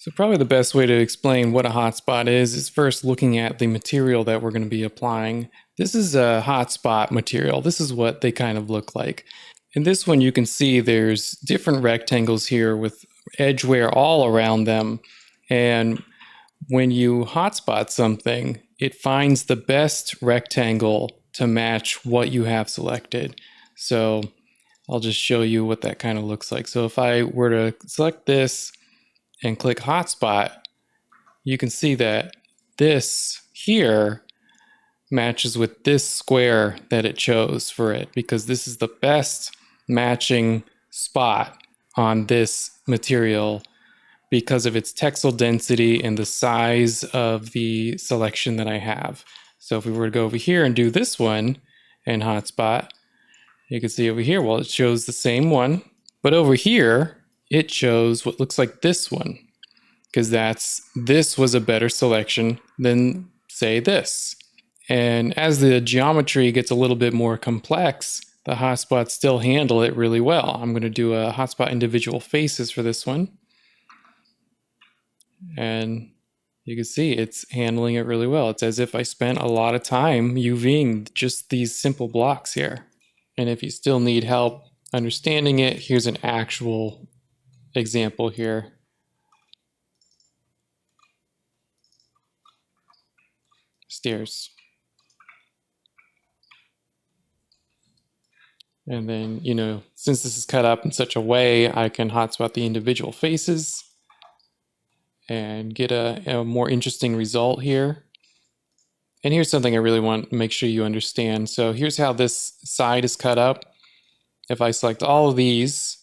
So probably the best way to explain what a hotspot is first looking at the material that we're going to be applying. This is a hotspot material. This is what they kind of look like. In this one, you can see there's different rectangles here with edge wear all around them. And when you hotspot something, it finds the best rectangle to match what you have selected. So I'll just show you what that kind of looks like. So if I were to select this and click hotspot, you can see that this here matches with this square that it chose for it, because this is the best matching spot on this material because of its textile density and the size of the selection that I have. So if we were to go over here and do this one and hotspot, you can see over here, well, it shows the same one, but over here, it shows what looks like this one, because this was a better selection than, say, this. And as the geometry gets a little bit more complex, the hotspots still handle it really well. I'm going to do a hotspot individual faces for this one. And you can see it's handling it really well. It's as if I spent a lot of time UVing just these simple blocks here. And if you still need help understanding it, here's an actual example here. Stairs. And then, since this is cut up in such a way, I can hotspot the individual faces and get a more interesting result here. And here's something I really want to make sure you understand. So here's how this side is cut up. If I select all of these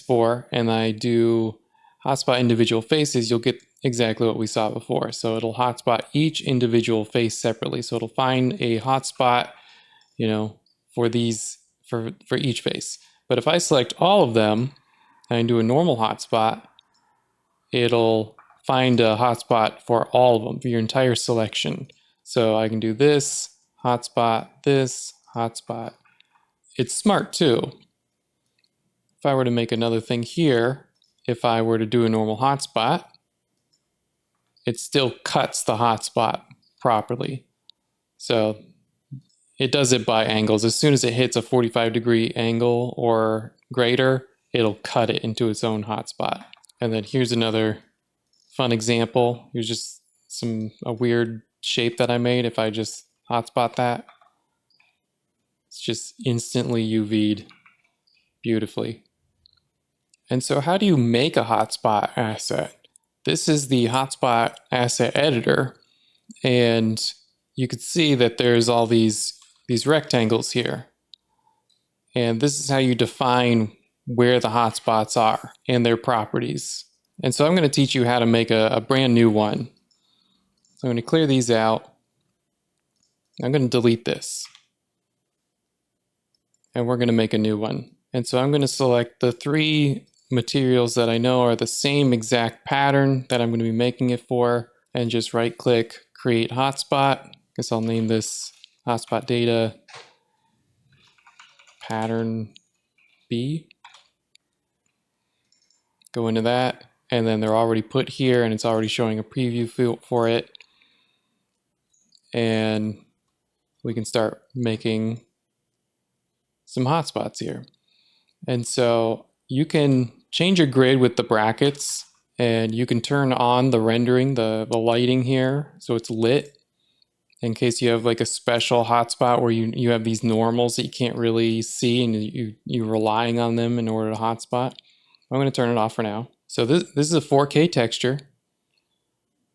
four, and I do hotspot individual faces, you'll get exactly what we saw before. So it'll hotspot each individual face separately. So it'll find a hotspot, for these, for each face. But if I select all of them and do a normal hotspot, it'll find a hotspot for all of them, for your entire selection. So I can do this, hotspot, this, hotspot. It's smart too. If I were to make another thing here, if I were to do a normal hotspot, it still cuts the hotspot properly. So it does it by angles. As soon as it hits a 45-degree angle or greater, it'll cut it into its own hotspot. And then here's another fun example. Here's just a weird shape that I made. If I just hotspot that, it's just instantly UV'd beautifully. And so how do you make a hotspot asset? This is the Hotspot Asset Editor, and you can see that there's all these rectangles here. And this is how you define where the hotspots are and their properties. And so I'm going to teach you how to make a brand new one. So I'm going to clear these out. I'm going to delete this. And we're going to make a new one. And so I'm going to select the three materials that I know are the same exact pattern that I'm going to be making it for, and just right click, create hotspot. Guess I'll name this hotspot data pattern B. Go into that, and then they're already put here, and it's already showing a preview for it. And we can start making some hotspots here. And so you can change your grid with the brackets, and you can turn on the rendering, the lighting here, so it's lit, in case you have like a special hotspot where you have these normals that you can't really see and you're relying on them in order to hotspot. I'm going to turn it off for now. So this is a 4K texture.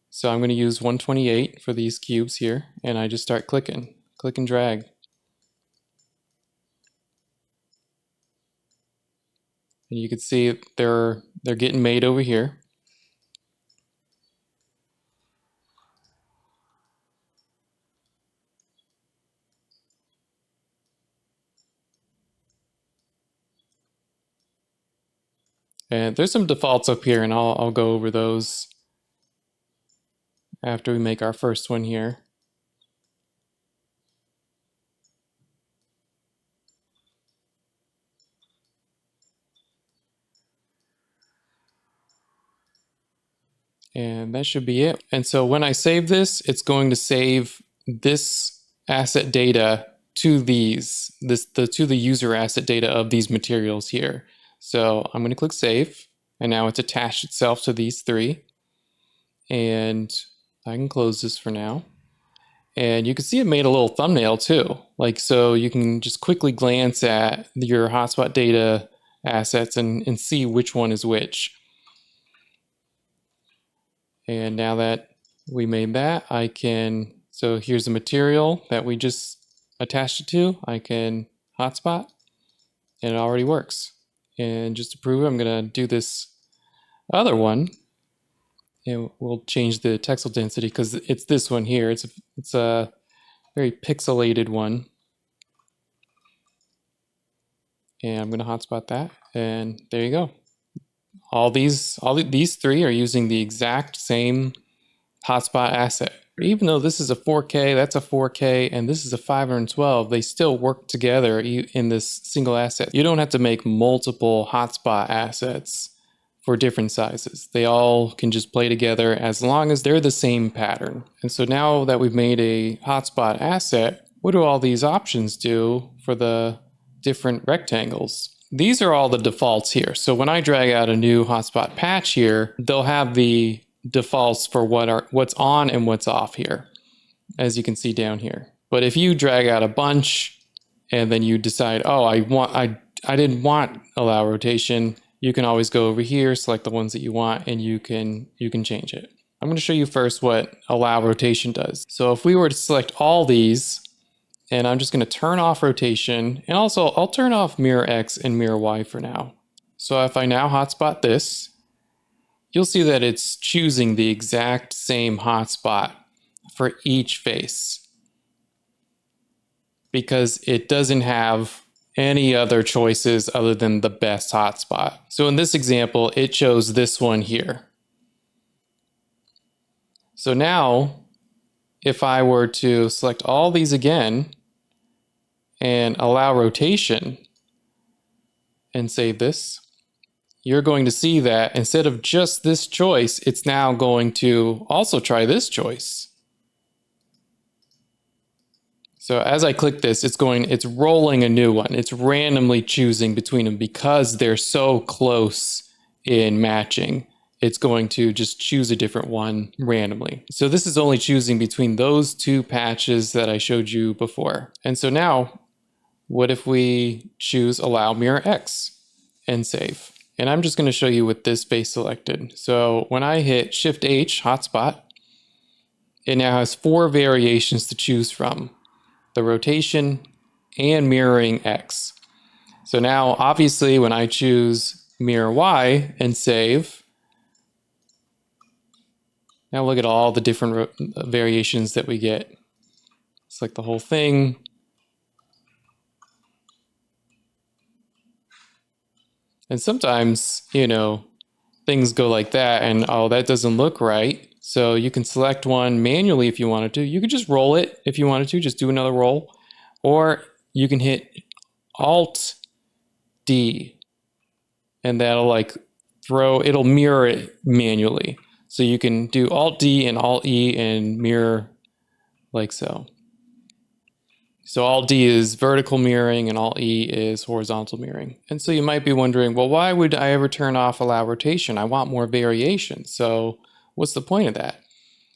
So I'm going to use 128 for these cubes here, and I just start clicking, click and drag. And you can see they're getting made over here. And there's some defaults up here, and I'll go over those after we make our first one here. And that should be it. And so when I save this, it's going to save this asset data to to the user asset data of these materials here. So I'm going to click save, and now it's attached itself to these three. And I can close this for now. And you can see it made a little thumbnail too. Like, so you can just quickly glance at your hotspot data assets and see which one is which. And now that we made that, I can, so here's the material that we just attached it to. I can hotspot, and it already works. And just to prove it, I'm gonna do this other one, and we'll change the texel density because it's this one here. It's a very pixelated one. And I'm gonna hotspot that, and there you go. All these three are using the exact same hotspot asset. Even though this is a 4K, that's a 4K, and this is a 512, they still work together in this single asset. You don't have to make multiple hotspot assets for different sizes. They all can just play together as long as they're the same pattern. And so now that we've made a hotspot asset, what do all these options do for the different rectangles? These are all the defaults here. So when I drag out a new hotspot patch here, they'll have the defaults for what's on and what's off here, as you can see down here. But if you drag out a bunch and then you decide, oh, I didn't want allow rotation, you can always go over here, select the ones that you want, and you can change it. I'm going to show you first what allow rotation does. So if we were to select all these, and I'm just going to turn off rotation, and also I'll turn off mirror X and mirror Y for now. So if I now hotspot this, you'll see that it's choosing the exact same hotspot for each face because it doesn't have any other choices other than the best hotspot. So in this example, it chose this one here. So now, if I were to select all these again and allow rotation and save this, you're going to see that instead of just this choice, it's now going to also try this choice. So as I click this, it's rolling a new one. It's randomly choosing between them because they're so close in matching. It's going to just choose a different one randomly. So this is only choosing between those two patches that I showed you before. And so now, what if we choose allow mirror X and save? And I'm just going to show you with this face selected. So when I hit Shift H, hotspot, it now has 4 variations to choose from: the rotation and mirroring X. So now, obviously, when I choose mirror Y and save, now look at all the different variations that we get. Select the whole thing. And sometimes, you know, things go like that and, oh, that doesn't look right. So you can select one manually if you wanted to. You could just roll it if you wanted to, just do another roll. Or you can hit Alt D and that'll it'll mirror it manually. So you can do Alt D and Alt E and mirror like so. So Alt D is vertical mirroring and Alt E is horizontal mirroring. And so you might be wondering, well, why would I ever turn off allow rotation? I want more variation. So what's the point of that?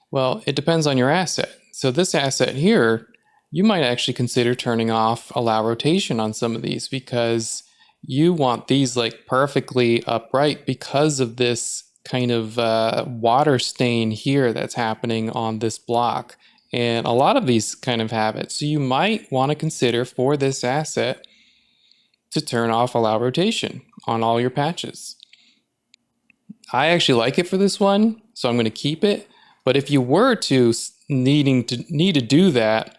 Well, it depends on your asset. So this asset here, you might actually consider turning off allow rotation on some of these because you want these like perfectly upright because of this kind of water stain here that's happening on this block. And a lot of these kind of have it. So you might want to consider for this asset to turn off allow rotation on all your patches. I actually like it for this one, so I'm going to keep it. But if you were to need to do that,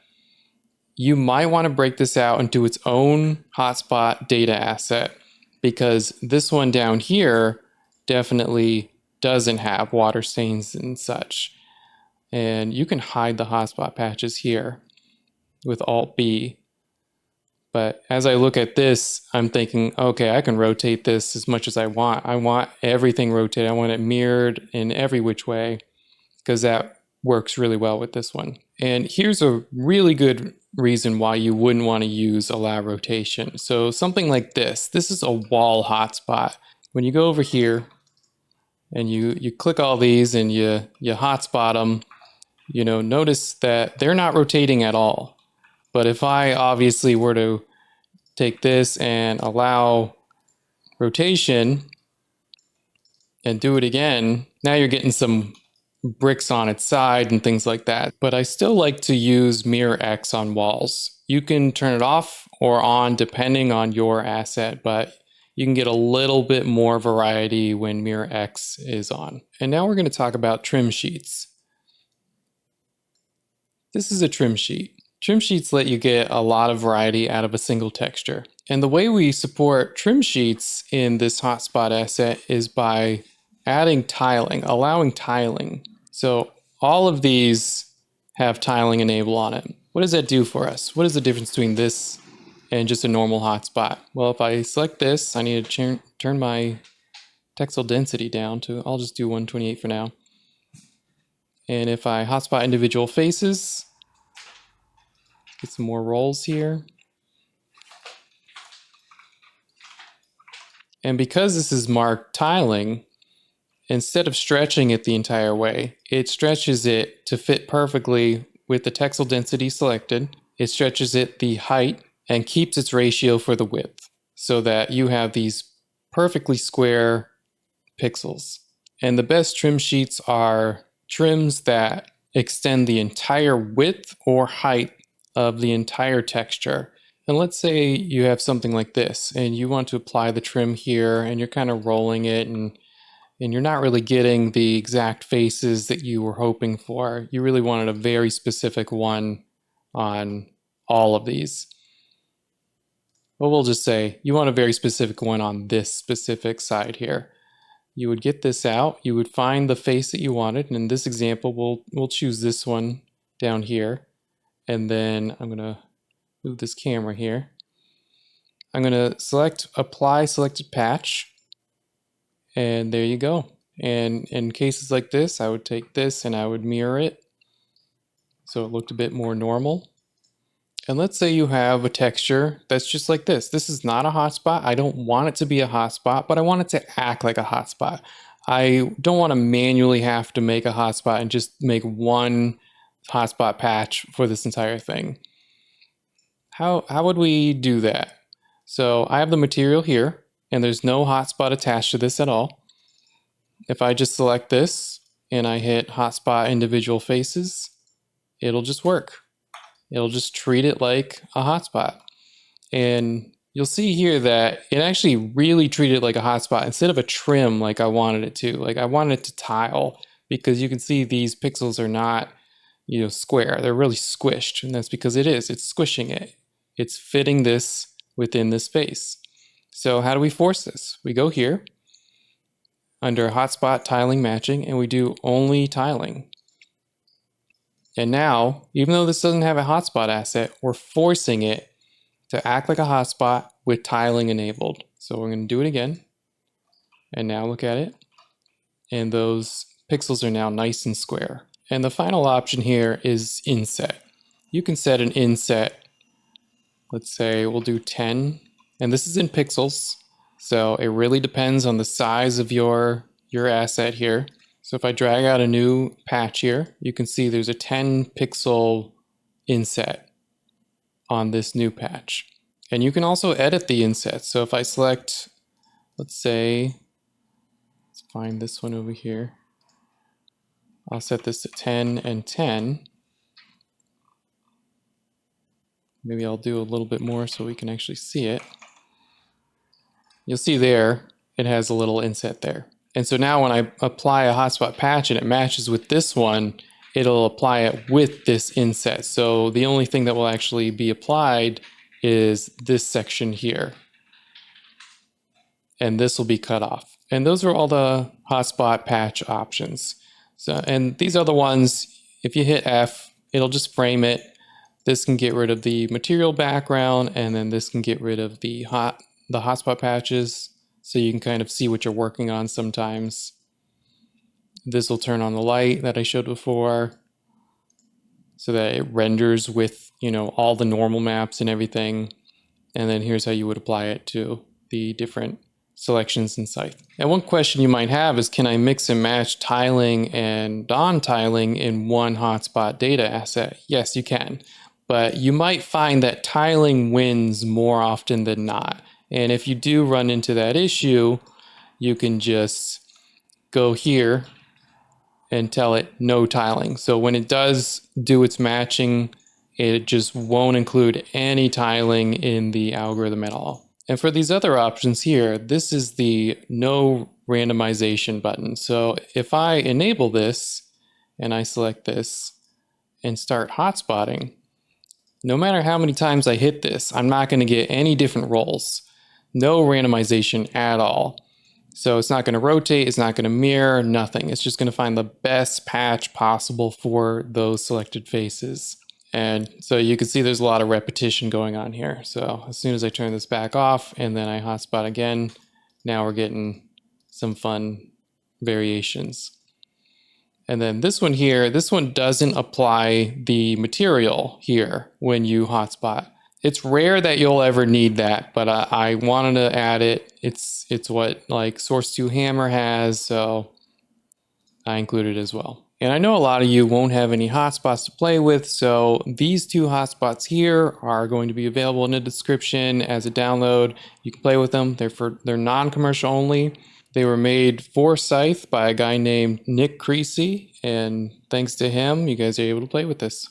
you might want to break this out into its own hotspot data asset because this one down here definitely doesn't have water stains and such. And you can hide the hotspot patches here with Alt B. But as I look at this, I'm thinking, okay, I can rotate this as much as I want. I want everything rotated. I want it mirrored in every which way, because that works really well with this one. And here's a really good reason why you wouldn't want to use allow rotation. So something like this is a wall hotspot. When you go over here and you click all these and you hotspot them, you know, notice that they're not rotating at all. But if I obviously were to take this and allow rotation and do it again, now you're getting some bricks on its side and things like that. But I still like to use mirror X on walls. You can turn it off or on depending on your asset, but you can get a little bit more variety when mirror X is on. And now we're going to talk about trim sheets. This is a trim sheet. Trim sheets let you get a lot of variety out of a single texture. And the way we support trim sheets in this hotspot asset is by adding tiling, allowing tiling. So all of these have tiling enabled on it. What does that do for us? What is the difference between this and just a normal hotspot? Well, if I select this, I need to turn my textile density down to, I'll just do 128 for now. And if I hotspot individual faces, get some more rolls here. And because this is marked tiling, instead of stretching it the entire way, it stretches it to fit perfectly with the textile density selected. It stretches it the height and keeps its ratio for the width so that you have these perfectly square pixels. And the best trim sheets are trims that extend the entire width or height of the entire texture. And let's say you have something like this and you want to apply the trim here and you're kind of rolling it and you're not really getting the exact faces that you were hoping for. You really wanted a very specific one on all of these. Well, we'll just say you want a very specific one on this specific side here. You would get this out, you would find the face that you wanted, and in this example, we'll choose this one down here. And then I'm gonna move this camera here. I'm gonna select apply selected patch, and there you go. And in cases like this, I would take this and I would mirror it so it looked a bit more normal. And let's say you have a texture that's just like this. This is not a hotspot. I don't want it to be a hotspot, but I want it to act like a hotspot. I don't want to manually have to make a hotspot and just make one hotspot patch for this entire thing. How would we do that? So I have the material here, and there's no hotspot attached to this at all. If I just select this and I hit hotspot individual faces, it'll just work. It'll just treat it like a hotspot. And you'll see here that it actually really treated it like a hotspot instead of a trim like I wanted it to. Like I wanted it to tile, because you can see these pixels are not, you know, square. They're really squished, and that's because it's squishing it. It's fitting this within this space. So how do we force this? We go here under hotspot tiling matching and we do only tiling. And now, even though this doesn't have a hotspot asset, we're forcing it to act like a hotspot with tiling enabled. So we're going to do it again. And now look at it. And those pixels are now nice and square. And the final option here is inset. You can set an inset. Let's say we'll do 10. And this is in pixels. So it really depends on the size of your asset here. So if I drag out a new patch here, you can see there's a 10 pixel inset on this new patch. And you can also edit the inset. So if I select, let's say, let's find this one over here. I'll set this to 10 and 10. Maybe I'll do a little bit more so we can actually see it. You'll see there, it has a little inset there. And so now when I apply a hotspot patch and it matches with this one, it'll apply it with this inset. So the only thing that will actually be applied is this section here. And this will be cut off. And those are all the hotspot patch options. So, and these are the ones, if you hit F, it'll just frame it. This can get rid of the material background, and then this can get rid of the hotspot patches, so you can kind of see what you're working on sometimes. This will turn on the light that I showed before, so that it renders with, you know, all the normal maps and everything. And then here's how you would apply it to the different selections in Scythe. And one question you might have is, can I mix and match tiling and non-tiling in one hotspot data asset? Yes, you can. But you might find that tiling wins more often than not. And if you do run into that issue, you can just go here and tell it no tiling. So when it does do its matching, it just won't include any tiling in the algorithm at all. And for these other options here, this is the no randomization button. So if I enable this and I select this and start hotspotting, no matter how many times I hit this, I'm not going to get any different rolls. No randomization at all. So it's not going to rotate, it's not going to mirror, nothing. It's just going to find the best patch possible for those selected faces. And so you can see there's a lot of repetition going on here. So as soon as I turn this back off and then I hotspot again, now we're getting some fun variations. And then this one here, this one doesn't apply the material here when you hotspot. It's rare that you'll ever need that, but I wanted to add it. It's what like Source 2 Hammer has, so I included it as well. And I know a lot of you won't have any hotspots to play with, so these two hotspots here are going to be available in the description as a download. You can play with them. They're non-commercial only. They were made for Scythe by a guy named Nick Creasy, and thanks to him, you guys are able to play with this.